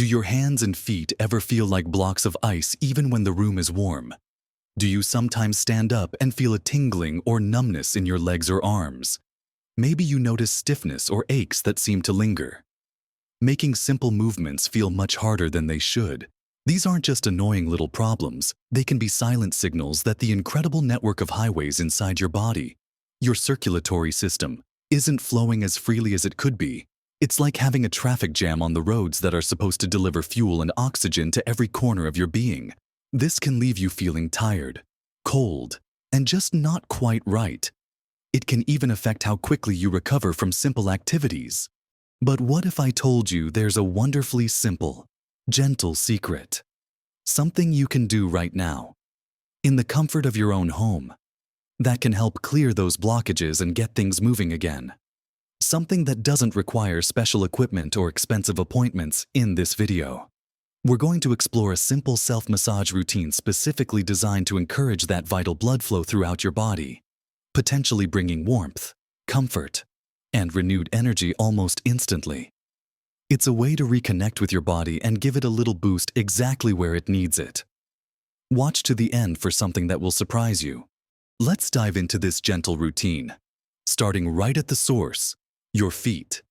Do your hands and feet ever feel like blocks of ice even when the room is warm? Do you sometimes stand up and feel a tingling or numbness in your legs or arms? Maybe you notice stiffness or aches that seem to linger. Making simple movements feel much harder than they should. These aren't just annoying little problems. They can be silent signals that the incredible network of highways inside your body, your circulatory system, isn't flowing as freely as it could be. It's like having a traffic jam on the roads that are supposed to deliver fuel and oxygen to every corner of your being. This can leave you feeling tired, cold, and just not quite right. It can even affect how quickly you recover from simple activities. But what if I told you there's a wonderfully simple, gentle secret? Something you can do right now, in the comfort of your own home, that can help clear those blockages and get things moving again. Something that doesn't require special equipment or expensive appointments in this video. We're going to explore a simple self-massage routine specifically designed to encourage that vital blood flow throughout your body, potentially bringing warmth, comfort, and renewed energy almost instantly. It's a way to reconnect with your body and give it a little boost exactly where it needs it. Watch to the end for something that will surprise you. Let's dive into this gentle routine, starting right at the source, your feet.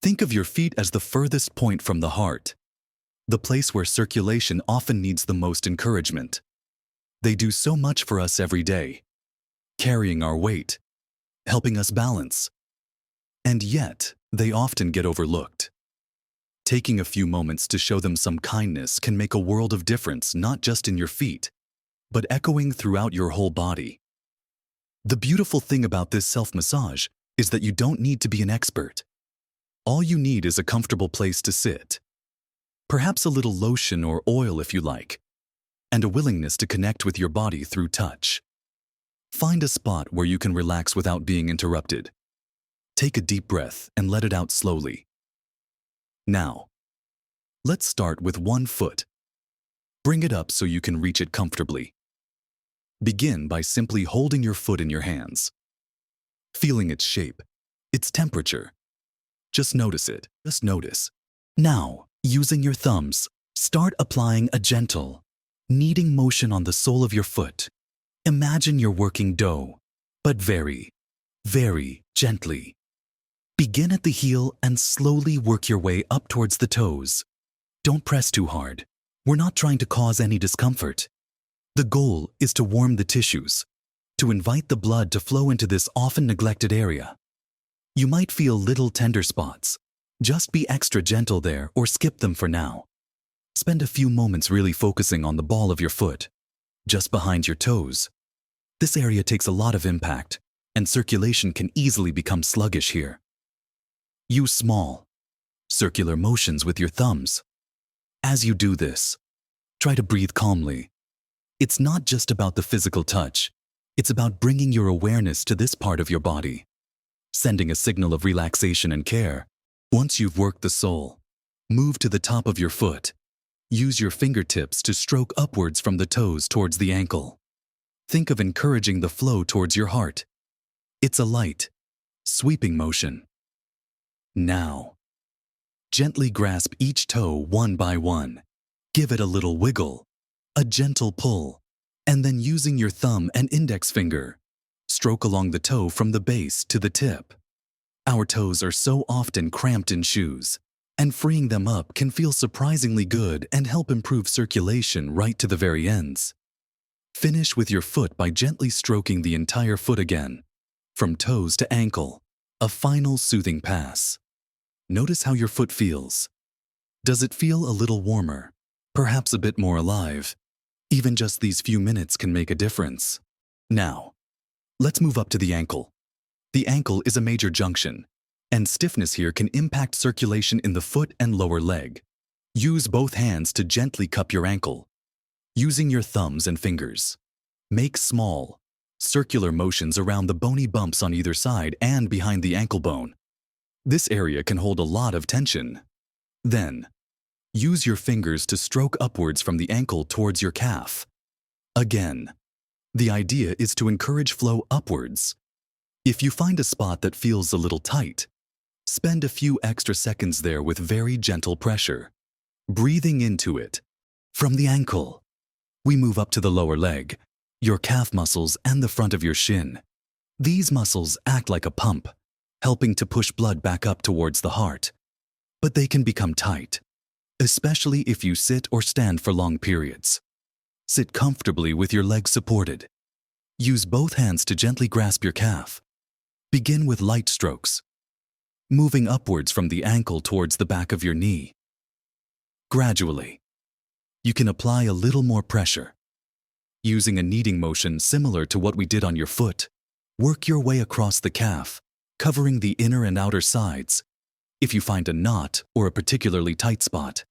Think of your feet as the furthest point from the heart, the place where circulation often needs the most encouragement. They do so much for us every day, carrying our weight, helping us balance. And yet, they often get overlooked. Taking a few moments to show them some kindness can make a world of difference, not just in your feet, but echoing throughout your whole body. The beautiful thing about this self-massage is that you don't need to be an expert. All you need is a comfortable place to sit, perhaps a little lotion or oil if you like, and a willingness to connect with your body through touch. Find a spot where you can relax without being interrupted. Take a deep breath and let it out slowly. Now, let's start with one foot. Bring it up so you can reach it comfortably. Begin by simply holding your foot in your hands, feeling its shape, its temperature. Just notice it. Just notice. Now, using your thumbs, start applying a gentle, kneading motion on the sole of your foot. Imagine you're working dough, but very, very gently. Begin at the heel and slowly work your way up towards the toes. Don't press too hard. We're not trying to cause any discomfort. The goal is to warm the tissues, to invite the blood to flow into this often neglected area. You might feel little tender spots. Just be extra gentle there or skip them for now. Spend a few moments really focusing on the ball of your foot, just behind your toes. This area takes a lot of impact, and circulation can easily become sluggish here. Use small, circular motions with your thumbs. As you do this, try to breathe calmly. It's not just about the physical touch. It's about bringing your awareness to this part of your body, sending a signal of relaxation and care. Once you've worked the sole, move to the top of your foot. Use your fingertips to stroke upwards from the toes towards the ankle. Think of encouraging the flow towards your heart. It's a light, sweeping motion. Now, gently grasp each toe one by one. Give it a little wiggle, a gentle pull, and then using your thumb and index finger, stroke along the toe from the base to the tip. Our toes are so often cramped in shoes, and freeing them up can feel surprisingly good and help improve circulation right to the very ends. Finish with your foot by gently stroking the entire foot again, from toes to ankle, a final soothing pass. Notice how your foot feels. Does it feel a little warmer, perhaps a bit more alive? Even just these few minutes can make a difference. Now, let's move up to the ankle. The ankle is a major junction, and stiffness here can impact circulation in the foot and lower leg. Use both hands to gently cup your ankle, using your thumbs and fingers. Make small, circular motions around the bony bumps on either side and behind the ankle bone. This area can hold a lot of tension. Then, use your fingers to stroke upwards from the ankle towards your calf. Again, the idea is to encourage flow upwards. If you find a spot that feels a little tight, spend a few extra seconds there with very gentle pressure. breathing into it. From the ankle, we move up to the lower leg, your calf muscles and the front of your shin. These muscles act like a pump, helping to push blood back up towards the heart. But they can become tight, especially if you sit or stand for long periods. Sit comfortably with your legs supported. Use both hands to gently grasp your calf. Begin with light strokes, moving upwards from the ankle towards the back of your knee. Gradually, you can apply a little more pressure. Using a kneading motion similar to what we did on your foot, work your way across the calf, covering the inner and outer sides. If you find a knot or a particularly tight spot,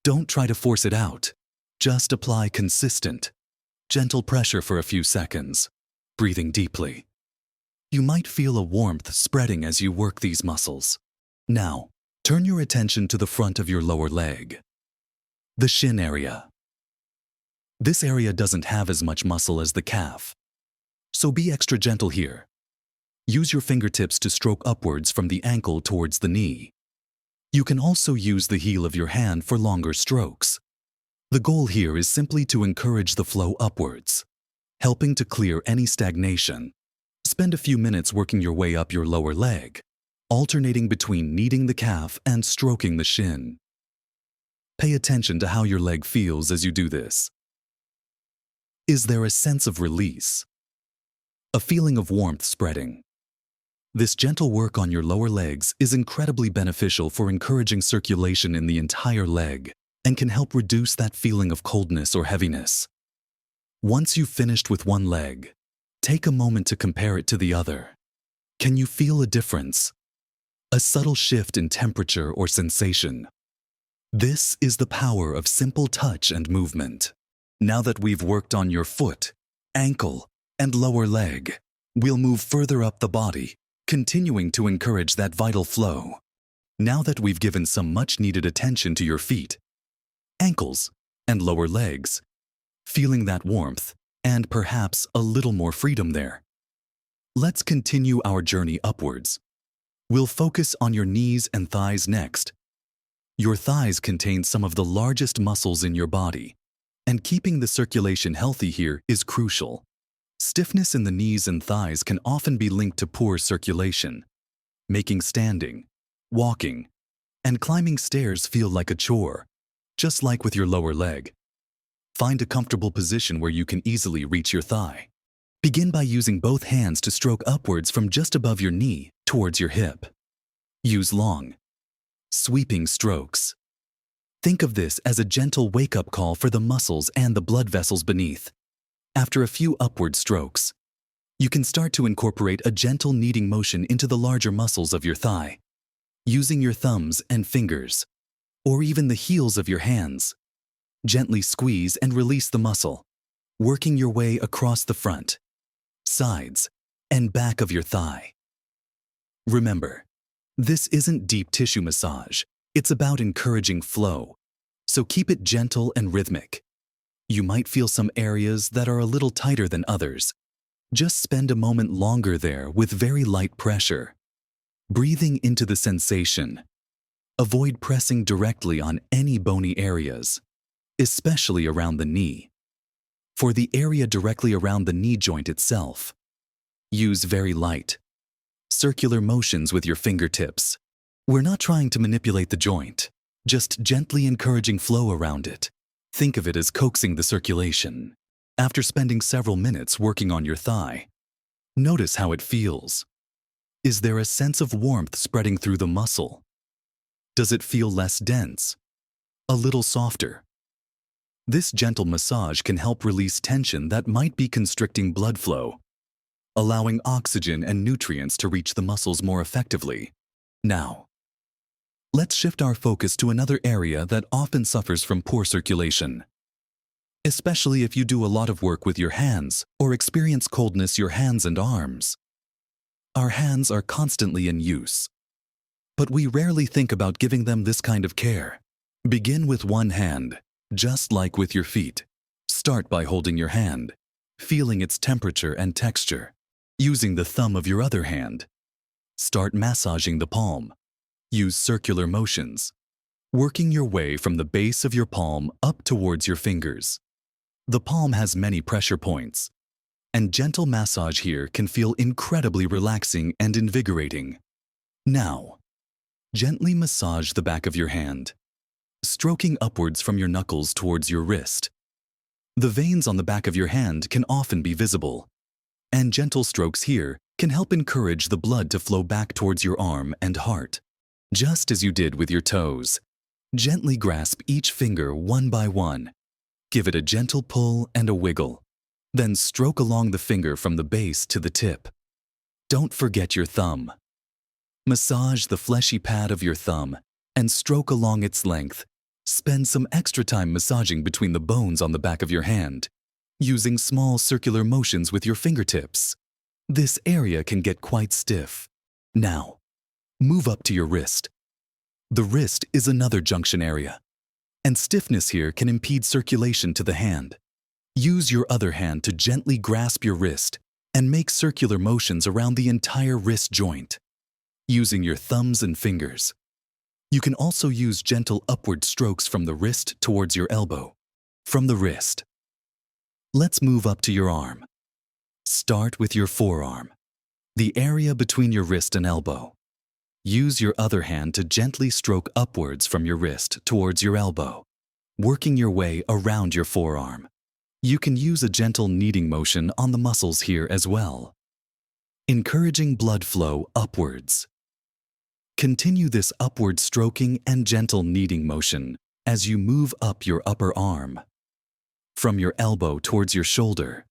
don't try to force it out. Just apply consistent, gentle pressure for a few seconds, breathing deeply. You might feel a warmth spreading as you work these muscles. Now, turn your attention to the front of your lower leg, the shin area. This area doesn't have as much muscle as the calf, so be extra gentle here. Use your fingertips to stroke upwards from the ankle towards the knee. You can also use the heel of your hand for longer strokes. The goal here is simply to encourage the flow upwards, helping to clear any stagnation. Spend a few minutes working your way up your lower leg, alternating between kneading the calf and stroking the shin. Pay attention to how your leg feels as you do this. Is there a sense of release? A feeling of warmth spreading? This gentle work on your lower legs is incredibly beneficial for encouraging circulation in the entire leg and can help reduce that feeling of coldness or heaviness. Once you've finished with one leg, take a moment to compare it to the other. Can you feel a difference? A subtle shift in temperature or sensation? This is the power of simple touch and movement. Now that we've worked on your foot, ankle, and lower leg, we'll move further up the body, continuing to encourage that vital flow. Now that we've given some much-needed attention to your feet, ankles, and lower legs, feeling that warmth and perhaps a little more freedom there, let's continue our journey upwards. We'll focus on your knees and thighs next. Your thighs contain some of the largest muscles in your body, and keeping the circulation healthy here is crucial. Stiffness in the knees and thighs can often be linked to poor circulation, making standing, walking, and climbing stairs feel like a chore, just like with your lower leg. Find a comfortable position where you can easily reach your thigh. Begin by using both hands to stroke upwards from just above your knee towards your hip. Use long, sweeping strokes. Think of this as a gentle wake-up call for the muscles and the blood vessels beneath. After a few upward strokes, you can start to incorporate a gentle kneading motion into the larger muscles of your thigh. Using your thumbs and fingers, or even the heels of your hands, gently squeeze and release the muscle, working your way across the front, sides, and back of your thigh. Remember, this isn't deep tissue massage. It's about encouraging flow, so keep it gentle and rhythmic. You might feel some areas that are a little tighter than others. Just spend a moment longer there with very light pressure. Breathing into the sensation. Avoid pressing directly on any bony areas, especially around the knee. For the area directly around the knee joint itself, use very light, circular motions with your fingertips. We're not trying to manipulate the joint, just gently encouraging flow around it. Think of it as coaxing the circulation. After spending several minutes working on your thigh, notice how it feels. Is there a sense of warmth spreading through the muscle? Does it feel less dense? A little softer? This gentle massage can help release tension that might be constricting blood flow, allowing oxygen and nutrients to reach the muscles more effectively. Now, let's shift our focus to another area that often suffers from poor circulation. Especially if you do a lot of work with your hands or experience coldness your hands and arms. Our hands are constantly in use, but we rarely think about giving them this kind of care. Begin with one hand, just like with your feet. Start by holding your hand, feeling its temperature and texture. Using the thumb of your other hand, start massaging the palm. Use circular motions, working your way from the base of your palm up towards your fingers. The palm has many pressure points, and gentle massage here can feel incredibly relaxing and invigorating. Now, gently massage the back of your hand, stroking upwards from your knuckles towards your wrist. The veins on the back of your hand can often be visible, and gentle strokes here can help encourage the blood to flow back towards your arm and heart. Just as you did with your toes, gently grasp each finger one by one. Give it a gentle pull and a wiggle. Then stroke along the finger from the base to the tip. Don't forget your thumb. Massage the fleshy pad of your thumb and stroke along its length. Spend some extra time massaging between the bones on the back of your hand, using small circular motions with your fingertips. This area can get quite stiff. Now, move up to your wrist. The wrist is another junction area, and stiffness here can impede circulation to the hand. Use your other hand to gently grasp your wrist and make circular motions around the entire wrist joint, using your thumbs and fingers. You can also use gentle upward strokes from the wrist towards your elbow. From the wrist, let's move up to your arm. Start with your forearm, the area between your wrist and elbow. Use your other hand to gently stroke upwards from your wrist towards your elbow, working your way around your forearm. You can use a gentle kneading motion on the muscles here as well, encouraging blood flow upwards. Continue this upward stroking and gentle kneading motion as you move up your upper arm, from your elbow towards your shoulder.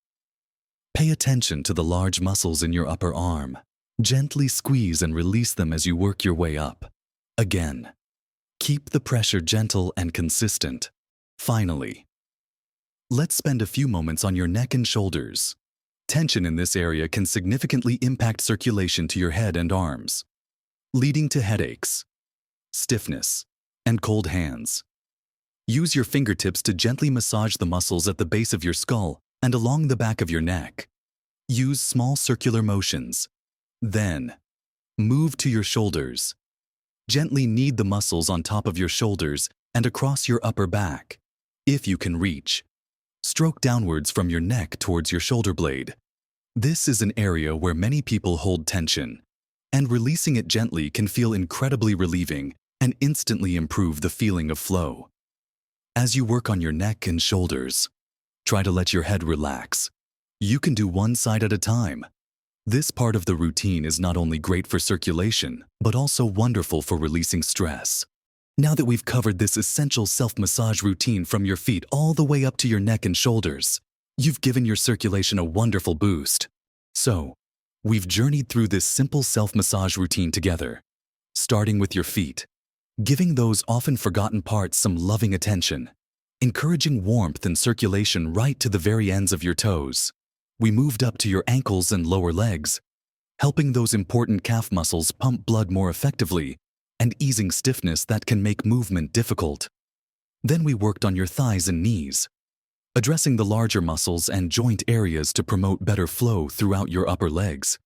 Pay attention to the large muscles in your upper arm. Gently squeeze and release them as you work your way up. Again, keep the pressure gentle and consistent. Finally, let's spend a few moments on your neck and shoulders. Tension in this area can significantly impact circulation to your head and arms, leading to headaches, stiffness, and cold hands. Use your fingertips to gently massage the muscles at the base of your skull and along the back of your neck. Use small circular motions. Then, move to your shoulders. Gently knead the muscles on top of your shoulders and across your upper back. If you can reach, stroke downwards from your neck towards your shoulder blade. This is an area where many people hold tension, and releasing it gently can feel incredibly relieving and instantly improve the feeling of flow. As you work on your neck and shoulders, try to let your head relax. You can do one side at a time. This part of the routine is not only great for circulation, but also wonderful for releasing stress. Now that we've covered this essential self-massage routine from your feet all the way up to your neck and shoulders, you've given your circulation a wonderful boost. So, we've journeyed through this simple self-massage routine together, starting with your feet, giving those often forgotten parts some loving attention, encouraging warmth and circulation right to the very ends of your toes. We moved up to your ankles and lower legs, helping those important calf muscles pump blood more effectively and easing stiffness that can make movement difficult. Then we worked on your thighs and knees, addressing the larger muscles and joint areas to promote better flow throughout your upper legs.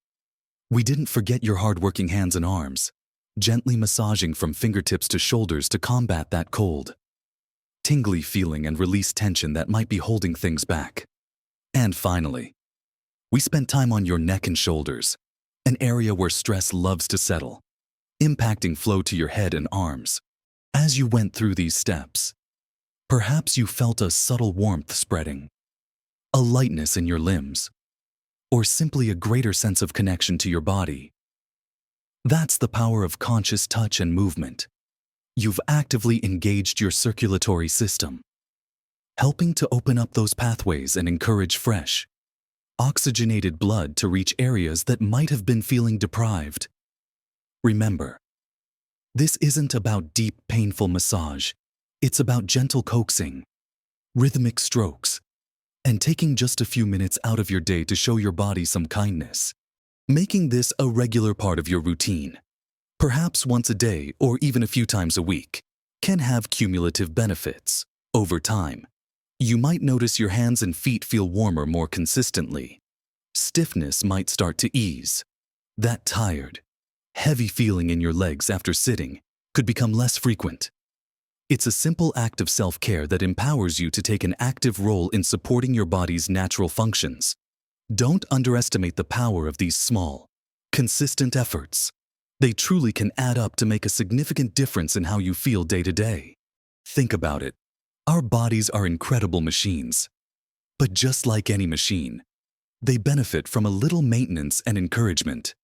We didn't forget your hard-working hands and arms, gently massaging from fingertips to shoulders to combat that cold, tingly feeling and release tension that might be holding things back. And finally, we spent time on your neck and shoulders, an area where stress loves to settle, impacting flow to your head and arms. As you went through these steps, perhaps you felt a subtle warmth spreading, a lightness in your limbs, or simply a greater sense of connection to your body. That's the power of conscious touch and movement. You've actively engaged your circulatory system, helping to open up those pathways and encourage fresh, oxygenated blood to reach areas that might have been feeling deprived. Remember, this isn't about deep, painful massage. It's about gentle coaxing, rhythmic strokes, and taking just a few minutes out of your day to show your body some kindness. Making this a regular part of your routine, perhaps once a day or even a few times a week, can have cumulative benefits. Over time, you might notice your hands and feet feel warmer more consistently. Stiffness might start to ease. That tired, heavy feeling in your legs after sitting could become less frequent. It's a simple act of self-care that empowers you to take an active role in supporting your body's natural functions. Don't underestimate the power of these small, consistent efforts. They truly can add up to make a significant difference in how you feel day to day. Think about it. Our bodies are incredible machines. But just like any machine, they benefit from a little maintenance and encouragement.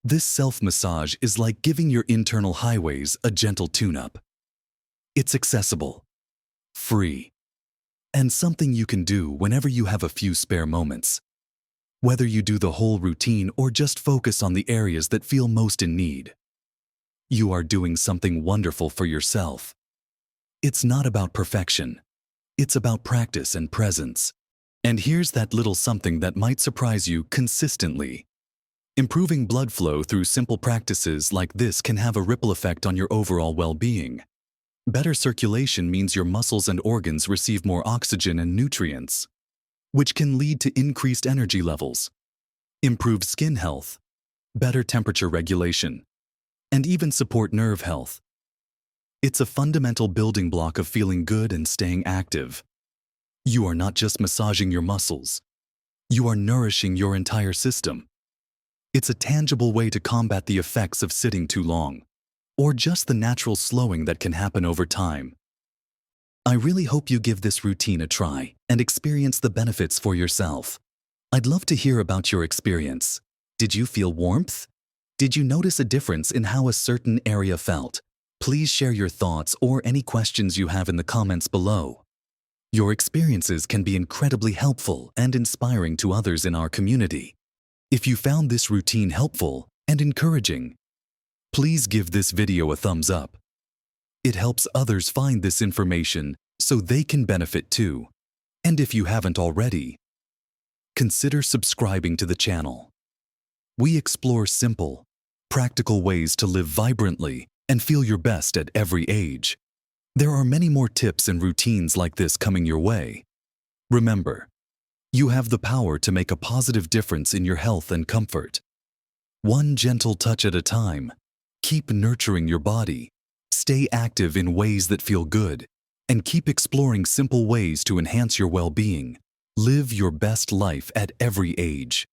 This self-massage is like giving your internal highways a gentle tune-up. It's accessible, free, and something you can do whenever you have a few spare moments. Whether you do the whole routine or just focus on the areas that feel most in need, you are doing something wonderful for yourself. It's not about perfection. It's about practice and presence. And here's that little something that might surprise you consistently. Improving blood flow through simple practices like this can have a ripple effect on your overall well-being. Better circulation means your muscles and organs receive more oxygen and nutrients, which can lead to increased energy levels, improved skin health, better temperature regulation, and even support nerve health. It's a fundamental building block of feeling good and staying active. You are not just massaging your muscles. You are nourishing your entire system. It's a tangible way to combat the effects of sitting too long, or just the natural slowing that can happen over time. I really hope you give this routine a try and experience the benefits for yourself. I'd love to hear about your experience. Did you feel warmth? Did you notice a difference in how a certain area felt? Please share your thoughts or any questions you have in the comments below. Your experiences can be incredibly helpful and inspiring to others in our community. If you found this routine helpful and encouraging, please give this video a thumbs up. It helps others find this information so they can benefit too. And if you haven't already, consider subscribing to the channel. We explore simple, practical ways to live vibrantly and feel your best at every age. There are many more tips and routines like this coming your way. Remember, you have the power to make a positive difference in your health and comfort. One gentle touch at a time. Keep nurturing your body, stay active in ways that feel good, and keep exploring simple ways to enhance your well-being. Live your best life at every age.